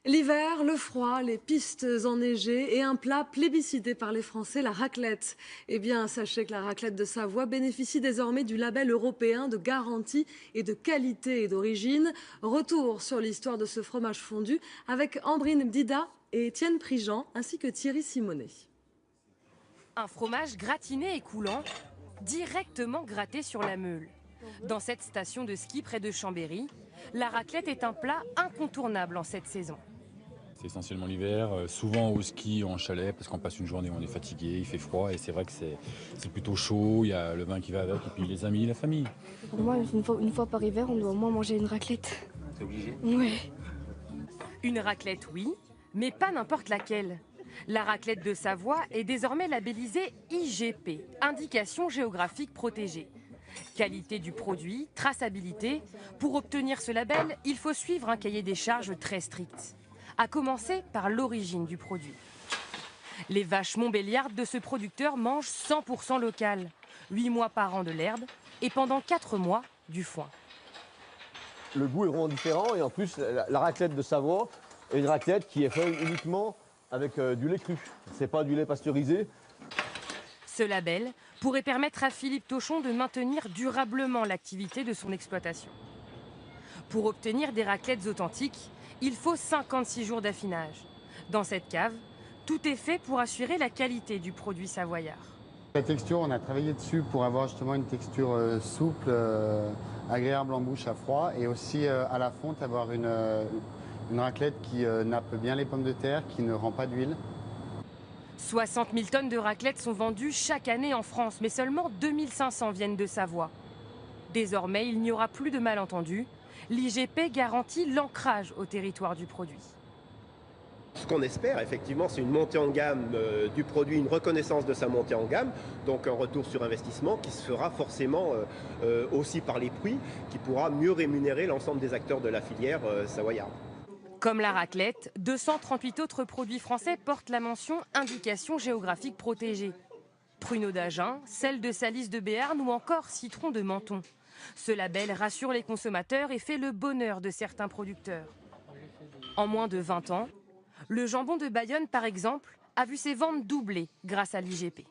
L'hiver, le froid, les pistes enneigées et un plat plébiscité par les Français, la raclette. Eh bien, sachez que la raclette de Savoie bénéficie désormais du label européen de garantie et de qualité et d'origine. Retour sur l'histoire de ce fromage fondu avec Ambrine Bdida et Étienne Prigent, ainsi que Thierry Simonet. Un fromage gratiné et coulant, directement gratté sur la meule. Dans cette station de ski près de Chambéry, la raclette est un plat incontournable en cette saison. C'est essentiellement l'hiver, souvent au ski, en chalet, parce qu'on passe une journée où on est fatigué, il fait froid, et c'est vrai que c'est plutôt chaud, il y a le vin qui va avec, et puis les amis, la famille. Pour moi, une fois par hiver, on doit au moins manger une raclette. C'est obligé? Ouais. Une raclette, oui, mais pas n'importe laquelle. La raclette de Savoie est désormais labellisée IGP, Indication géographique protégée. Qualité du produit, traçabilité. Pour obtenir ce label, il faut suivre un cahier des charges très strict. À commencer par l'origine du produit. Les vaches montbéliardes de ce producteur mangent 100% local. 8 mois par an de l'herbe et pendant 4 mois du foin. Le goût est vraiment différent et en plus la raclette de Savoie est une raclette qui est faite uniquement avec du lait cru. C'est pas du lait pasteurisé. Ce label pourrait permettre à Philippe Tochon de maintenir durablement l'activité de son exploitation. Pour obtenir des raclettes authentiques, il faut 56 jours d'affinage. Dans cette cave, tout est fait pour assurer la qualité du produit savoyard. La texture, on a travaillé dessus pour avoir justement une texture souple, agréable en bouche à froid et aussi à la fonte avoir une raclette qui nappe bien les pommes de terre, qui ne rend pas d'huile. 60 000 tonnes de raclettes sont vendues chaque année en France, mais seulement 2500 viennent de Savoie. Désormais, il n'y aura plus de malentendus. L'IGP garantit l'ancrage au territoire du produit. Ce qu'on espère, effectivement, c'est une montée en gamme du produit, une reconnaissance de sa montée en gamme, donc un retour sur investissement qui se fera forcément aussi par les prix, qui pourra mieux rémunérer l'ensemble des acteurs de la filière savoyarde. Comme la raclette, 238 autres produits français portent la mention Indication géographique protégée. Pruneau d'Agen, sel de Salis de Béarn ou encore citron de Menton. Ce label rassure les consommateurs et fait le bonheur de certains producteurs. En moins de 20 ans, le jambon de Bayonne, par exemple, a vu ses ventes doubler grâce à l'IGP.